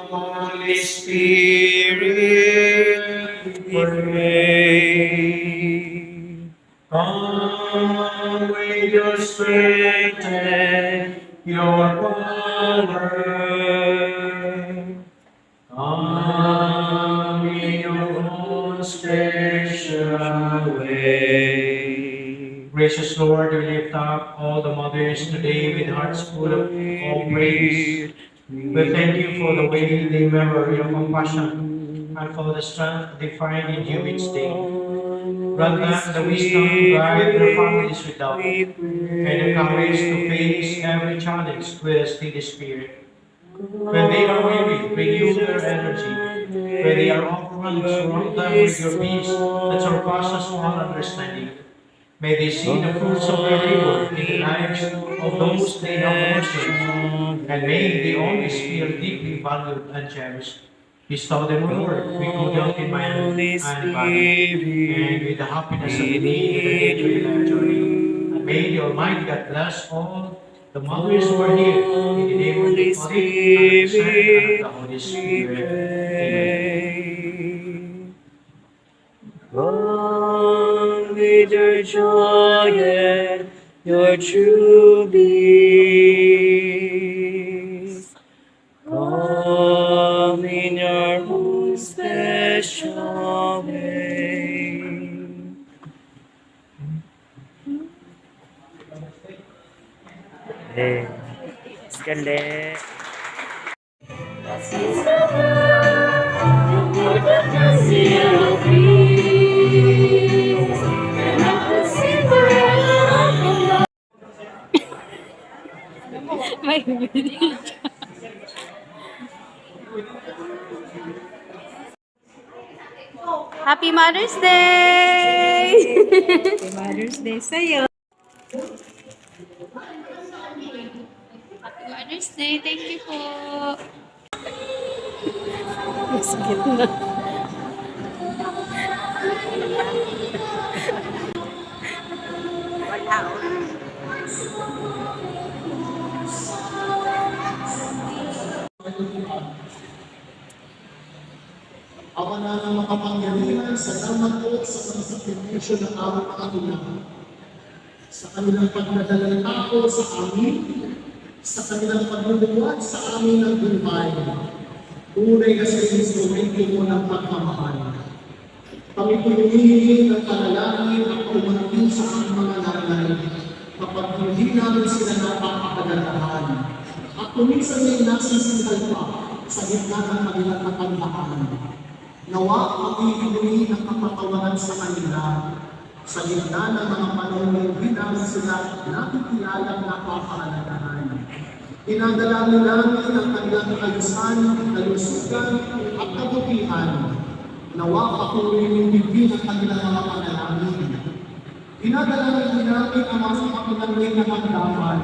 Holy Spirit, we pray. Come with your strength and your power. Come in your own special way. Gracious Lord, we lift up all the mothers today with hearts full of all praise. We thank you for the way they remember your compassion and for the strength they find in you each day. Grant them the wisdom to guide their families with love and the courage to face every challenge with a steady spirit. When they are weary, renew their energy. When they are overwhelmed, surround them with your peace that surpasses all understanding. May they see the fruits of their labor in the lives of those they have nurtured, and may they always feel deeply valued and cherished. Bestow them, O Lord, with good health in mind and body, and with the happiness of the day with the nature in their journey. And may the Almighty God bless all the mothers who are here, in the name of the Father, and of the Son, and of the Holy Spirit. Amen. Come with your joy and your true peace. Come in your own special way. Hey, Skale. May video. Happy Mother's Day! Happy Mother's Day sa'yo. Happy Mother's Day. Thank you po. Masakit na. Ama na makapangyarihan, salamat po sa sakripisyo ng aming mga ina. Sa kanilang pagdadala ng tao sa amin, sa kanilang pagluluwag sa amin ng buhay. Tunay na sa instrumento mo ng pagmamahal. Kami po humihingi ng panalangin at umating sa aming mga nanay kapag hindi namin sila napapakagalahan. At kuminsan may nasisindal pa sa gitna ng kanilang katandaan. Nawa mag-iinuwi ng kapatawaran sa kanila sa gitna ng mga panahon na hindi namin sila nakikilalang napapahalagahan. Pinadalangin namin ang kanilang kalusan, kalusugan at kabutihan. Nawa patuloy ng bibig ang kanilang mga panalangin. Pinadalangin namin ang mga kapinanay na magdaman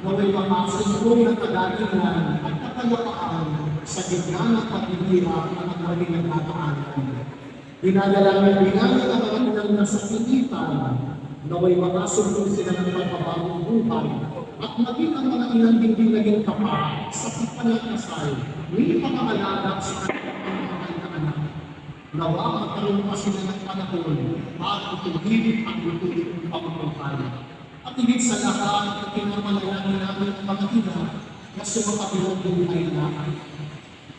na may makasumbong ng kadatingan at kapayapaan sa gitna ng pagbibira at maling nagtataanan. Dinadalangin din namin ang mga inang nasa pilitan na may makasumbong sila ng pagpapagong buhay at maging ang mga inang hindi naging kapag sa pagpanagkasal, may pangangalaga sa kanilang mga anak. Nawa magkaroon pa sila ng panahon at ituloy ang lutuin ng pamumuhay. At higit sa lahat, pinapanalangin namin ang mga ina na sumakabilang buhay namin.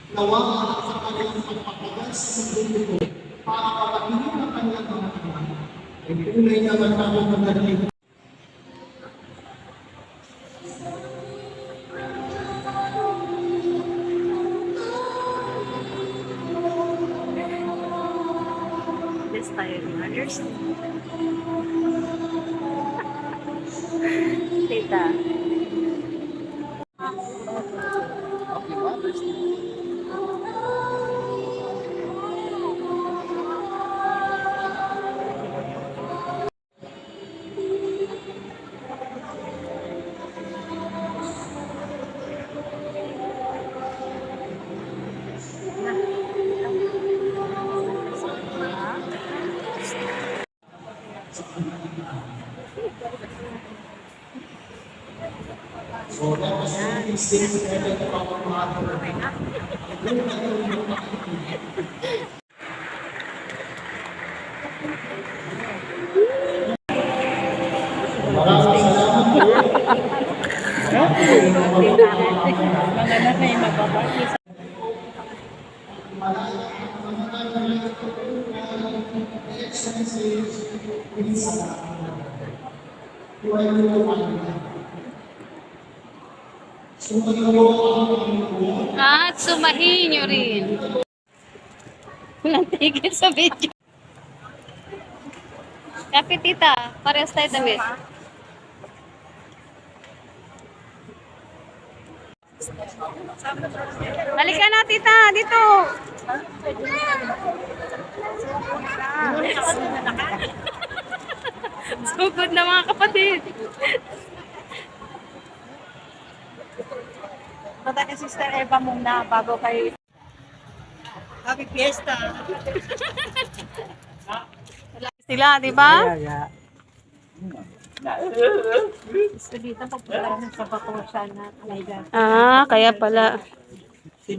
Nawa ang kanilang pagpapagal sa mundo ito para kapatinin ang kanilang mga anak. Ay tunay naman ako magaling. This tayo, Mother's Day. Tita. Happy Mother's Day. So, sing together to our Mother. Maraming salamat po. Mga anak na yung mababaki sa At sumahin nyo rin. Walang tigil sa video. Kapit tita, parehas tayo damit. Halika na tita, dito. Sugod na mga kapatid. Punta kay Sister Eva muna bago kayo. Happy Fiesta! Sila, di ba? Gusto dito papunta na sa Bacosa na Alaga. Ah, kaya pala. Si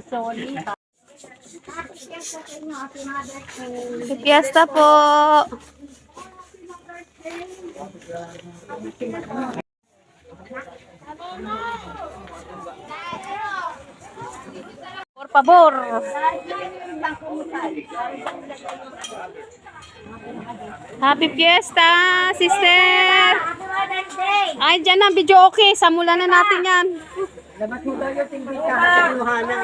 Sony. Fiesta po. Por favor. Happy Fiesta, sister. Ay, dyan na, video okay. Samulan na natin yan. Dapat mo daw yung tingin ka sa Luhana.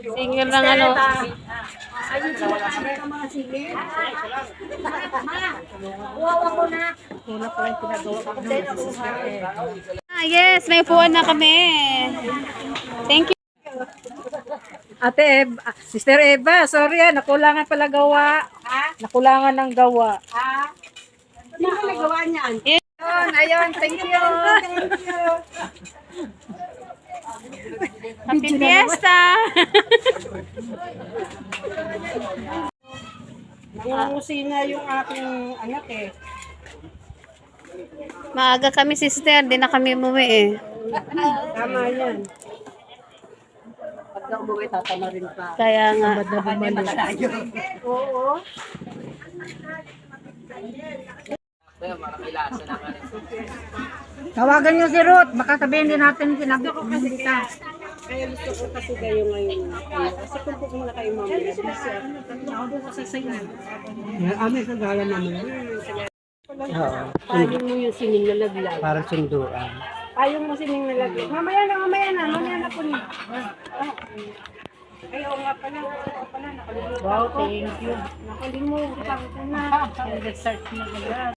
Singer ng ano. Ayun sila ka mga sige. Wawa ko na. Wala pa yung pinagawa ko ng Sister Eva. Ah, yes, may upuan na kami. Thank you. Ate Eva, Sister Eva, sorry nakulangan pala gawa. Nakulangan ng gawa. Ano ang nagawa niyan? Ayun, thank you. Thank you. Happy Fiesta. Nangungusi na yung aking anak eh. Maaga kami, sister. Di na kami umuwi eh. Tama yan. Pagka umuwi, tatama rin pa. Kaya nga. Oo. Tawagan niyo si Ruth. Baka sabihin din natin sinabi ko kasi kita. Kaya gusto ko kasi kayo ngayon. Kasi kung po muna kayo mamaya. Ako ko sa sayo. Amin sa gala naman. Pagin mo yung sining na laglag. Parang sunduan. Ayong mo sining na laglag. Mamaya na po niya. Ay, oo nga pala. Nakalimutan. Wow, thank you. Nakalimutan ko na. Nag-search na agad.